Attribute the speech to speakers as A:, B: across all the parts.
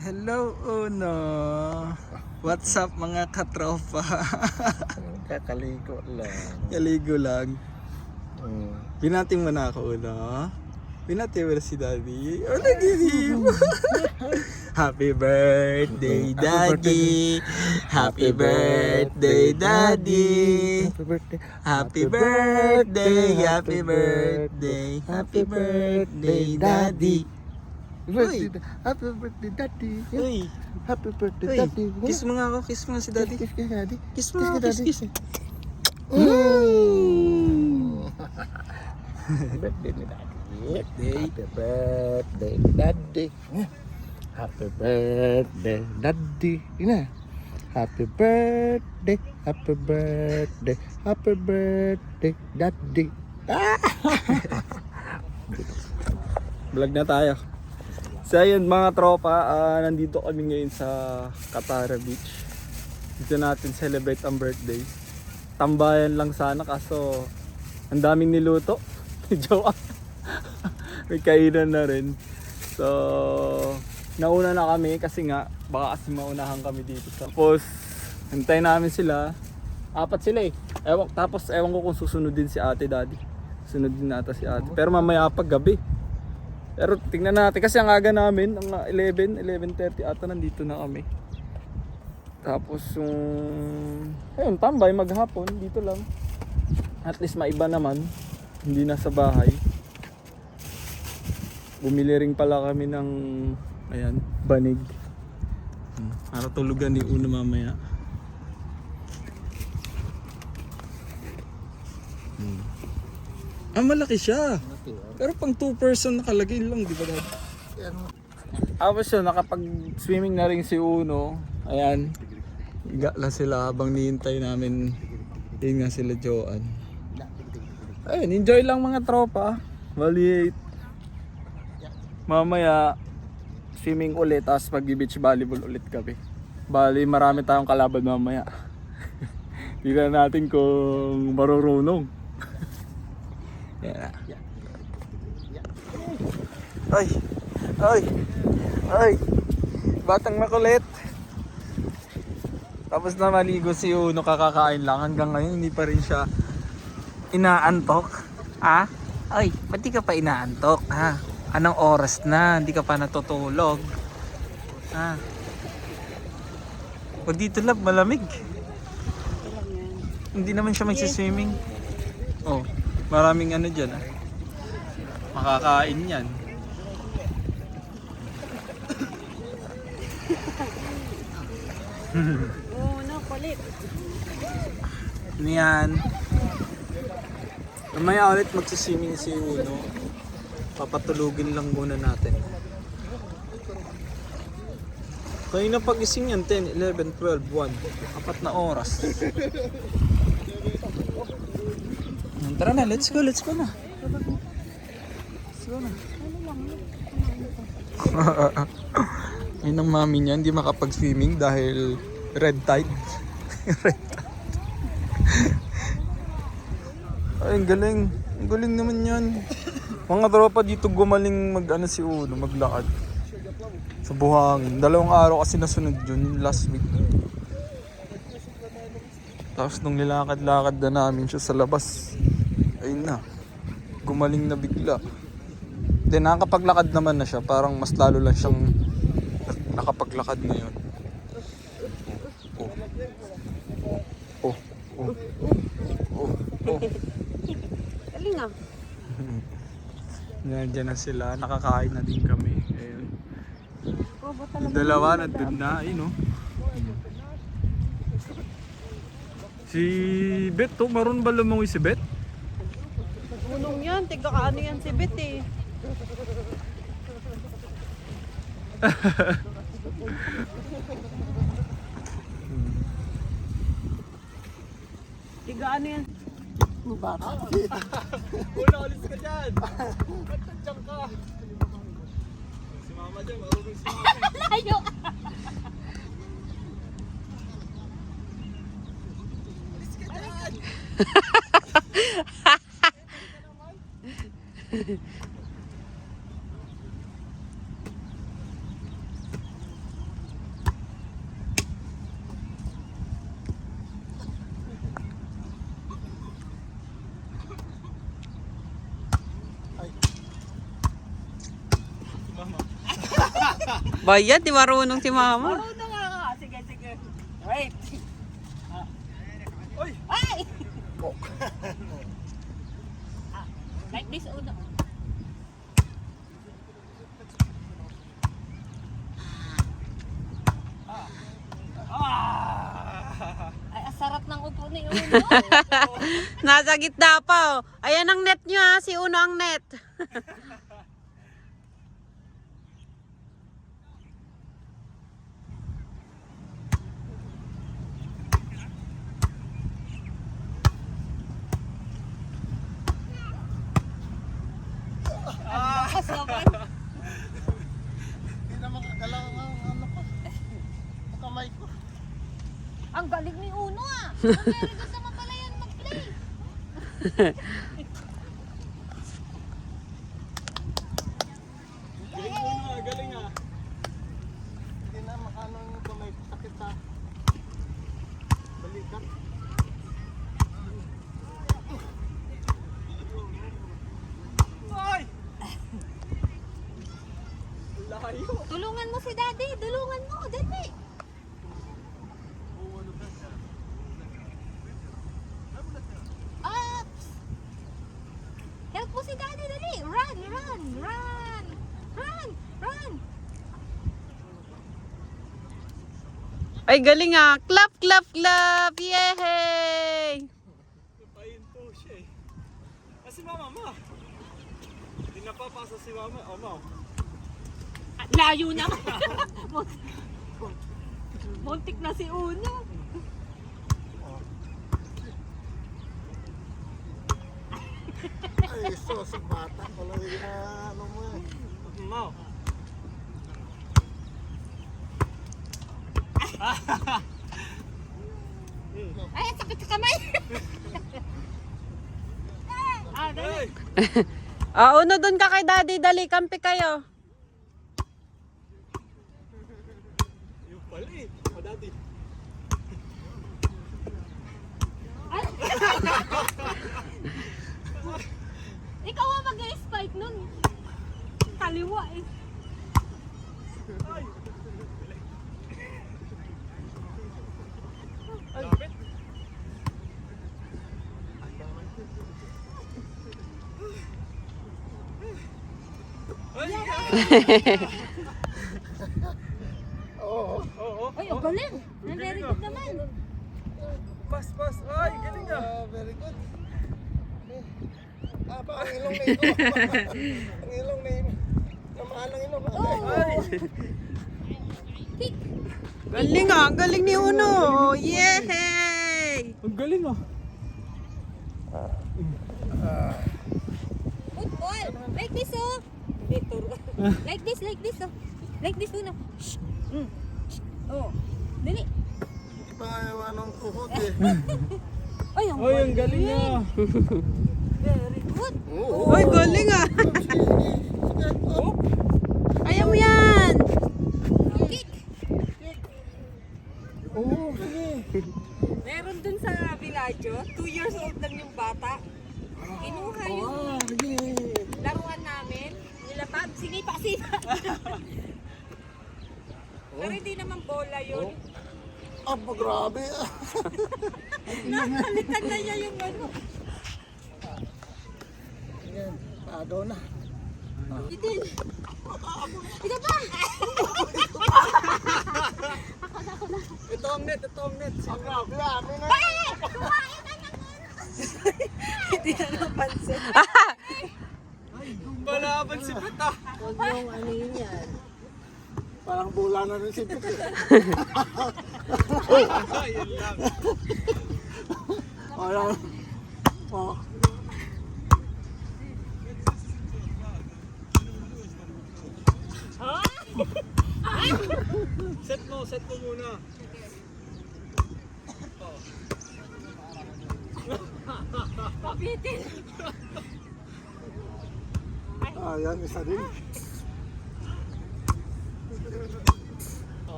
A: Hello, Uno. What's up mga katropa?
B: Kakaligo lang.
A: Kaligo lang.
B: Mm.
A: Binati mo na ako, Uno. Binati mo na si Daddy. Oh, nagilim. Happy birthday, Daddy. Happy birthday, Daddy.
B: Happy birthday.
A: Happy birthday, happy birthday, happy birthday, Daddy. Uy.
B: Happy birthday, Daddy.
A: Uy,
B: Happy birthday,
A: uy.
B: Daddy.
A: Kiss mo nga ako, kiss mo nga si Daddy.
B: Kiss, kiss, Daddy.
A: Kiss mo nga,
B: Kiss,
A: kiss,
B: Daddy.
A: kiss.
B: Happy birthday ni Daddy.
A: Birthday.
B: Happy birthday, Daddy. Happy birthday, Daddy. Ina. Happy birthday, happy birthday, happy birthday, Daddy.
A: Vlog na tayo. So ayun mga tropa, nandito kami ngayon sa Catara Beach. Dito natin celebrate ang birthday. Tambayan lang sana kaso ang daming niluto. Joke. May kainan na rin. So nauna na kami kasi nga baka kasi maunahan kami dito. Tapos hintayin namin sila. Apat sila eh. Tapos ewan ko kung susunod din si ate, daddy. Sunod din nata si ate. Pero mamaya pag gabi. Pero tingnan natin kasi ang aga namin, ang 11:30 ata nandito na kami. Tapos yung ayun, tambay maghapon dito lang. At least maiba naman, hindi na sa bahay. Bumili rin pala kami ng ayan, banig. Para tulugan ni Uno mamaya. Malaki siya. Pero pang 2 person nakalagay lang, di ba dad? Tapos yun, nakapag-swimming na rin si Uno. Ayan. Higa lang sila habang nihintay namin. Yun nga sila Joan. Ayun, enjoy lang mga tropa. Bali, mamaya swimming ulit, tapos mag-beach volleyball ulit kami. Bali, marami tayong kalaban mamaya. Tignan natin kung marurunong. Yeah. Ay, ay, ay, batang makulit. Tapos na maligo si Uno, kakakain lang. Hanggang ngayon hindi pa rin siya inaantok. Ah? Ay, ba't di ka pa inaantok? Ha? Anong oras na? Hindi ka pa natutulog? Ha? Pag dito lab, malamig. Hindi naman siya magsiswimming. Oh, maraming ano dyan ah. Makakain yan.
C: Oo, no, kulit.
A: Ano yan? Mamaya ulit magsiswimming si Uno. Papatulugin lang muna natin. Kanina pagising yan, 10, 11, 12, 1. Apat na oras. Tara na, let's go na. Let's go na. Yun ang mami niya, hindi makapag-swimming dahil red tide. Red tide. Ay, ang galing. Ang galing naman yan. Mga tropa dito gumaling mag-ano si Uno, maglakad. Sa buhangin. 2 araw kasi nasunod yun, last week. Tapos nung nilakad-lakad na namin siya sa labas, ayun na. Gumaling na bigla. Then nakapaglakad naman na siya, parang mas lalo lang siyang nakapaglakad ngayon. Oh. Oh. Oh. Oh. Oh.
C: Galing ah.
A: Nandiyan na sila, nakakain na din kami. Ayun.
C: Bobo
A: Yung
C: talaga.
A: dalawa nandun na, ayun oh. Si Bet to, maroon ba lumangoy si Bet?
C: Unong yan, tiga ano yan si Bet eh. Tiga ano yan?
A: Una, alis ka dyan! Magtadyan ka! Si mama dyan, marunong si mama.
C: Ayaw!
A: Alis ka dyan!
C: Bayad, di marunong si mama.
D: Marunong nga. Sige, sige. Wait.
A: Oy!
D: Ay! Like this, uno. Ay, ang sarap ng upo ni Uno.
C: Nasa gitna pa, oh. Ayan ang net nyo, ha. Si Uno ang net.
D: Lakas naman.
B: Hindi na makagalaw ang ano ko. Ang kamay ko.
D: Ang galing ni Uno ah. Ang very good naman pala yan mag-play.
A: Galing mo na, galing ah.
B: Hindi na makano yung kamay ko. Sakit sa balikat.
A: Ay! Layo!
D: Tulungan mo si Daddy. Tulungan mo. Dali. Ups. Help mo si Daddy. Dali. Run, run, run. Run, run.
C: Ay, galing ah. Clap, clap, clap. Yay!
A: Papayin po siya eh. Ah, si mama ma. Hindi napapasa si mama. O ma.
D: Layo na. Muntik na si Uno.
B: Ay, so sa bata ko lang yung ano mo eh.
A: Ma.
D: Ay, ang sakit sa kamay. Dali.
A: Ay!
C: Ah, Uno, dun ka kay Daddy. Dali, kampi kayo.
A: Yung pala eh. O daddy.
D: Ikaw ang mag-spike nun. Kaliwa eh.
A: Ay! Lapit. Ay!
B: Oo.
A: Oo.
D: Ay, ang galing. Ang very good naman.
A: Pas, pas. Ay, galing ah.
B: Very good. Pa, ang ilong na ito. Ang ilong na ito. Namaan ang ilong.
A: Ay!
D: Kick.
C: Galing ah. Ang galing ni Uno. Yay!
A: Ang galing ah.
D: Football. Like this, oh. Like this, oh. Like this, Uno. Shh. Oh. Dali.
B: Hindi pa nga anong tuhod eh.
D: Ay, ang
A: Ay, ang galing ah.
D: very good.
B: Oo.
C: Ay, galing ah. Ayaw mo yan.
D: Kick.
B: Oo, sige.
D: Meron dun sa Villaggio, 2 years old lang yung bata. Kinuha yung
B: Ah, sige.
D: laruan namin. Nilapag, sinipa-sipa. Pero hindi naman bola yun.
B: Ah, grabe ah.
D: Nakalitan na niya yung ano.
B: Yan, pagaw na.
D: Itin. Ito ba?
A: Ito ang net, ito ang net.
B: Ah, grabe ah. Ano na?
D: Ay! Kumain na ng
C: Hindi na napansin.
A: Balaban si Peta.
D: Huwag yung ano yun yan.
B: Parang bula na rin si Pete.
A: Ayun lang.
B: Parang, oh.
A: Set mo muna.
D: Papitin.
B: Ah, yan, isa din.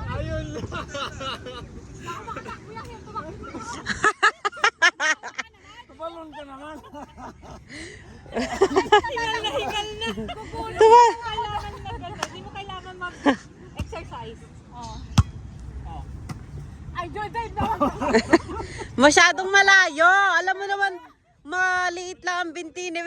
A: Ayun lang.
B: Balon ka naman.
D: Hingal na. Kukulo.
C: Masyadong malayo. Alam mo naman, maliit lang ang binti ni...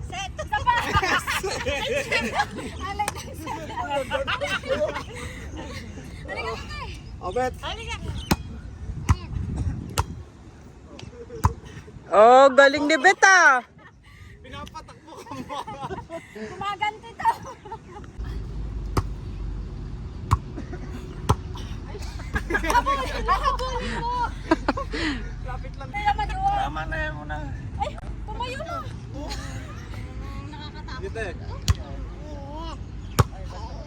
D: Set! Isa pa! Alay lang set. Halika na tayo.
B: Obet.
D: Halika.
C: Oh, galing ni Bet ah.
B: Pinapatakbo ka mo.
D: Gumaganti to. Nakabuli mo.
B: Lapit lang.
D: Kaya naman yun.
B: Tama na yan muna.
D: Ay, tumayo na. Nakakatakot.
B: Dito eh.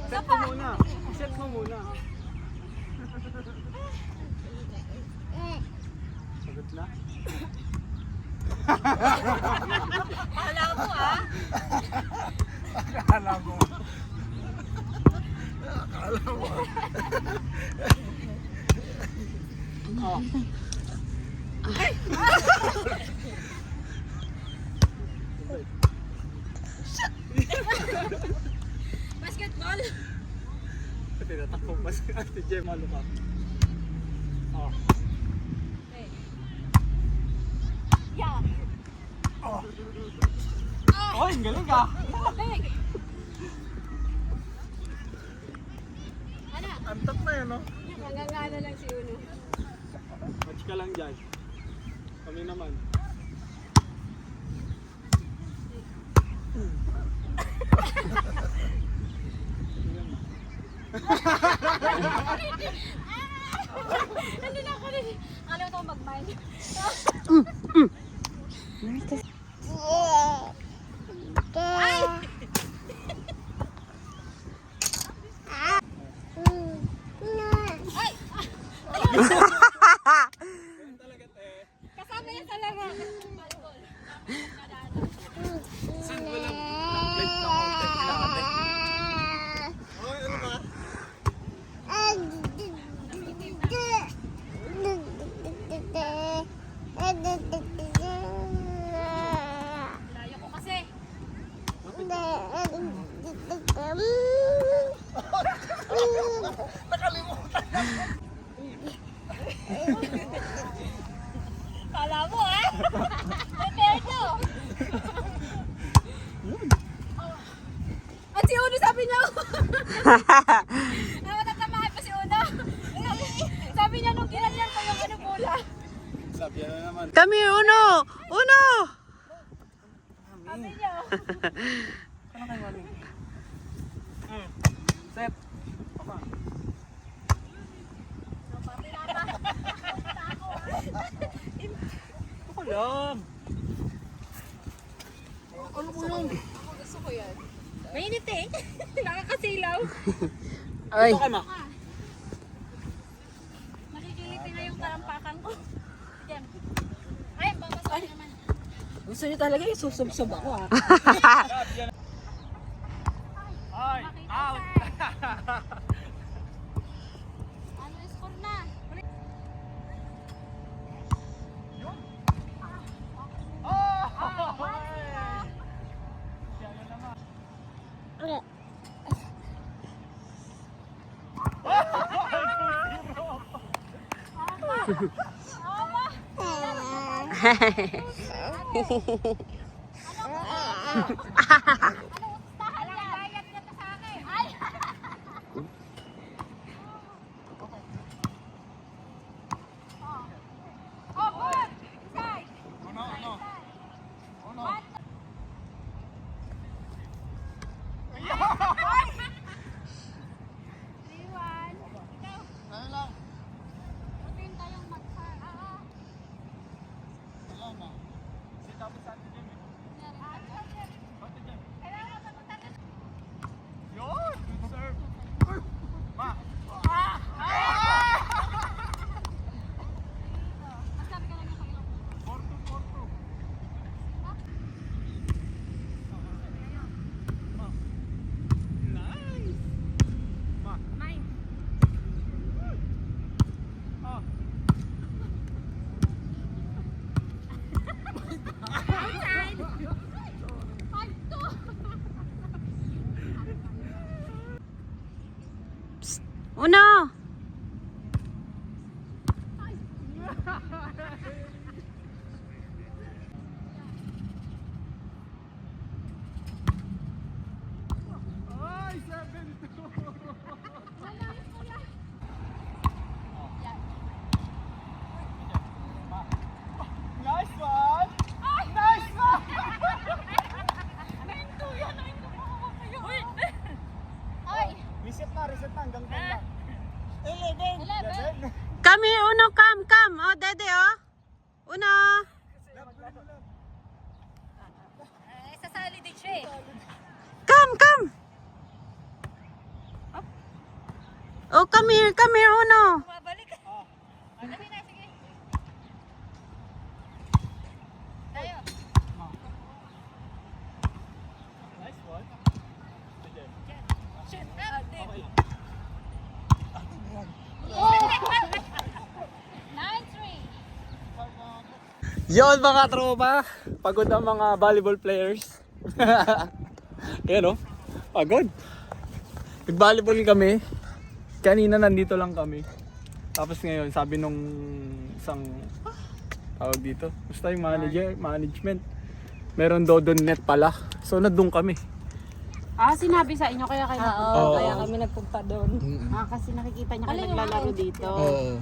A: Set mo muna. Set mo muna. Sagot na.
D: Kala mo ah.
B: Akala mo. Akala mo.
A: Oh.
D: Basketball.
A: Tinatakbo pa si Ate Jem. Malo ka. Oh.
D: Yeah.
A: Oh, ang galing ka.
D: Leg. Ano?
B: Antok na yun, no?
D: Nangangana lang si Uno.
A: Watch ka lang dyan. Kami naman.
D: Hindi na ako rin. Alam ko mag-mind. Ay! Ay! Kasama yan talaga.
B: Oy, ano ba?
D: Layo ko kasi. Kala mo ah. Prepared mo. At si Uno sabi niya. Matatamaan pa si Uno. Sabi niya nung kinanyan ko yung ano bola.
B: Sabi na naman.
C: Kami, Uno! Uno!
D: Sabi niya.
B: Ano kayo, Mami? Set. Papa. Ako lang. Ano mo lang?
D: Ako gusto ko yan. Mainit eh. Nakakasilaw.
C: Ay,
B: Ito ka, Ma.
D: Makikiliti na yung tarampakan ko. Diyan. Ay, babasok naman.
E: Gusto niyo talaga isusubsob ako ah.
B: Ay, out.
D: Ano yung score na? Tahalayat ka sa akin. Ay! Oh, good! Inside!
B: Ano, ano? Ano?
D: Iwan. Ikaw.
B: Ano lang?
D: Routine tayong mag-sar.
B: Ano, Ma? Sit up sa Ate Jem, eh.
D: Kailangan
C: Uno.
A: Nice one! Nice one! Reset na hanggang 10 lang. 11.
C: Come here, Uno. Come. Oh, Dede, oh. Uno.
D: Sasali din siya eh.
C: Come. Oh, come here, Uno.
D: Mabalik. Dali na, sige. Tayo.
A: Nice one. Sige.
D: Shoot.
A: Okay.
D: 9-3.
A: Yon mga tropa, pagod ang mga volleyball players. Ayan o, pagod. Nag-volleyball kami. Kanina nandito lang kami. Tapos ngayon, sabi nung isang tawag dito, basta yung management, meron doon net pala. So nandun kami.
C: Sinabi sa inyo kaya kayo
E: Oo,
A: Oo.
E: kaya kami nagpunta doon.
C: kasi nakikita niya kayo
D: Alin yung
C: naglalaro
D: mga-
C: dito.
A: Oo.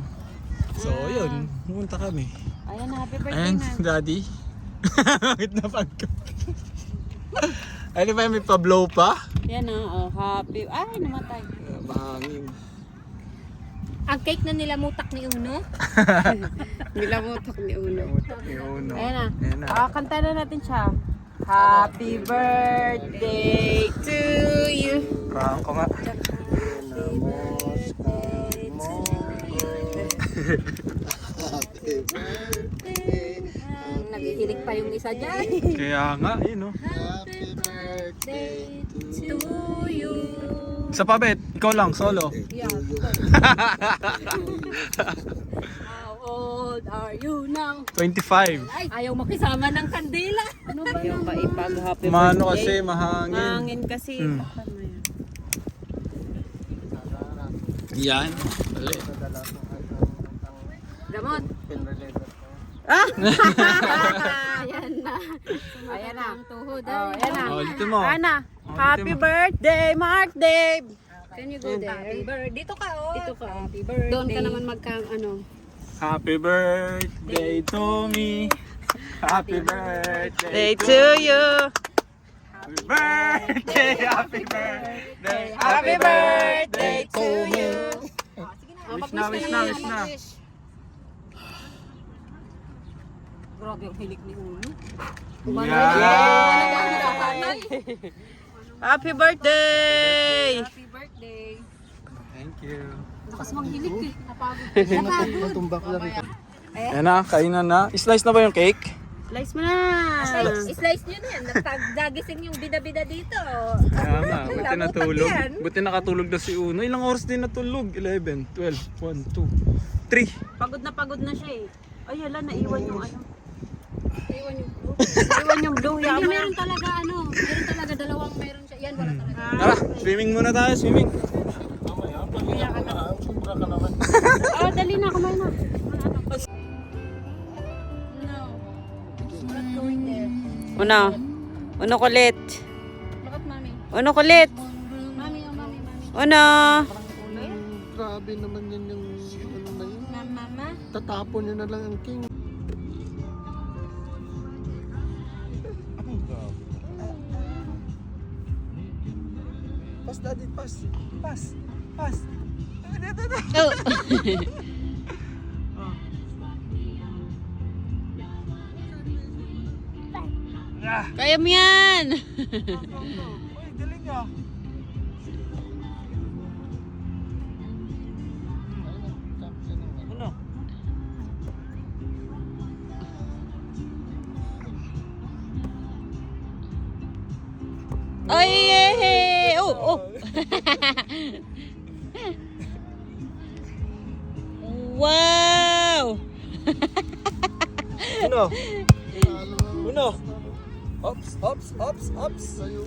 A: So yun, pumunta kami.
C: Ayan na, happy birthday
A: Ayan,
C: na.
A: daddy. Bakit na pagka? Ano ba may pa-blow pa?
C: Yan na, happy. Ay, namatay.
A: Mahangin.
D: Ang cake na nilamutak ni Uno.
C: Nilamutok ni Uno.
A: Uno.
C: Ayan na.
A: Ayan na.
C: Kanta na natin siya. Happy birthday to you.
A: Parang ko nga.
D: Naghihilig pa yung isa dyan.
A: Kaya nga, yun o.
B: Happy birthday
D: To you.
A: Isa pa, Bet. Ikaw lang, solo.
D: How old are you now?
A: 25.
D: Ay, ayaw makisama ng kandila. Ano ba
C: Yung paipag-happy
A: Mano
C: birthday.
A: kasi, mahangin.
C: Mahangin kasi.
A: Hmm. Yan. Dali.
D: Gamot.
C: Ayan na. Ayan na.
D: Ang tuhod.
C: Oh, ayan na.
A: Oh, ulitin mo.
C: Ana,
A: Oh,
C: happy
A: ulitin mo.
C: birthday, Mark Dave.
D: Can you go there? Happy birthday. Dito ka, oh.
C: Dito ka.
D: Happy birthday.
C: Doon ka naman ano.
A: Happy birthday to me. Happy birthday
C: Day to you.
A: Happy birthday, happy birthday,
C: Happy birthday to you.
A: Wish na, wish na, wish na.
D: Grabe ang hilig ni Uno.
A: Yeah.
C: Happy birthday.
D: Happy birthday.
A: Thank you.
D: Lakas manghilig eh. Napagod.
B: Natumbak lang ito.
A: Yan na, kainan na. Slice na ba yung cake?
C: Slice mo na.
D: Slice nyo na yan. Nagpagising yung bida-bida dito.
A: Kaya nga, buti
D: Lamutak
A: natulog.
D: yan.
A: Buti nakatulog na si Uno. Ilang oras din natulog? 11, 12, 1, 2, 3.
C: Pagod na siya eh. Ay, hala, naiwan yung ano.
D: Iwan yung blue.
C: Naiwan yung blue.
D: Hindi,
C: Yaman.
D: meron talaga meron talaga dalawang meron siya. Yan, wala talaga.
A: Tara, swimming muna tayo, swimming.
C: Oh, dali na, kumain na.
D: No. Not going there.
C: Uno kulit.
D: Bakit, mami?
C: Uno kulit.
D: Mami, oh, mami.
C: Uno.
B: Grabe naman yun yung ano na yun.
D: Mama.
B: Tatapon nyo na lang ang king. Pass, daddy, pass. Pass. Pass.
C: Oh. Kaya mo yan.
A: Uy, galing ah. Uno.
C: Ay, eh, oh, oh. Wow.
A: Uno. Uno. Ops, ops, ops, ops.
B: Sa'yo,